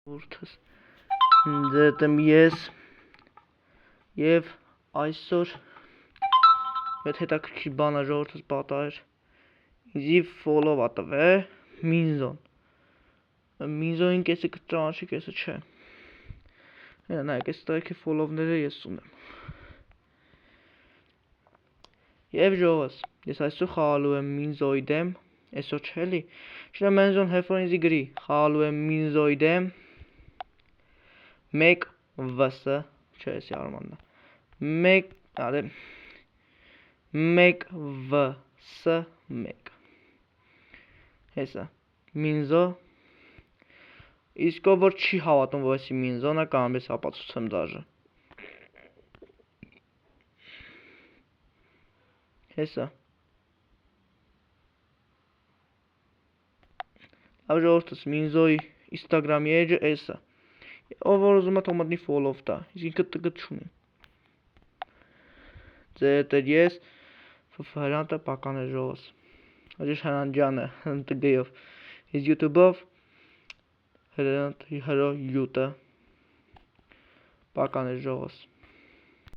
Որդս ձետ եմ ես և այսօր մեծ հետաքրքիր բան է ժողովրդս պատահեր ինձի ֆոլով ա տվել Մինզոն Մինզոյին կեսը կճանաչի կեսը չէ նայեք այս տղեկի ֆոլովները ես ունեմ և ժողովս ես այսօր խաղալու եմ Մինզոյի դեմ այսօր չէ էլի շնա Մինզոն հերբ որ ինձի գրի խաղալու եմ Մինզոյի դեմ 1 vs չէ էսի արմանն է 1 vs 1 հեսա Մինզո իսկ ով որ չի հավատում որ էսի Մինզոն է կամ ես ապացուցեմ դաժե հեսա լավ ժողովրդս Մինզոյի Instagram-ի էջը էսա ով որ ուզում է թող մտնի ֆոլով տա իսկ ինքը տգ չունի ձետ էր ես Հրանտը պական է ժողովս Հաջիշ Հրանջանը տգյով Իսկ յութուբով Հրանտ հրո յութը Պական է ժողովս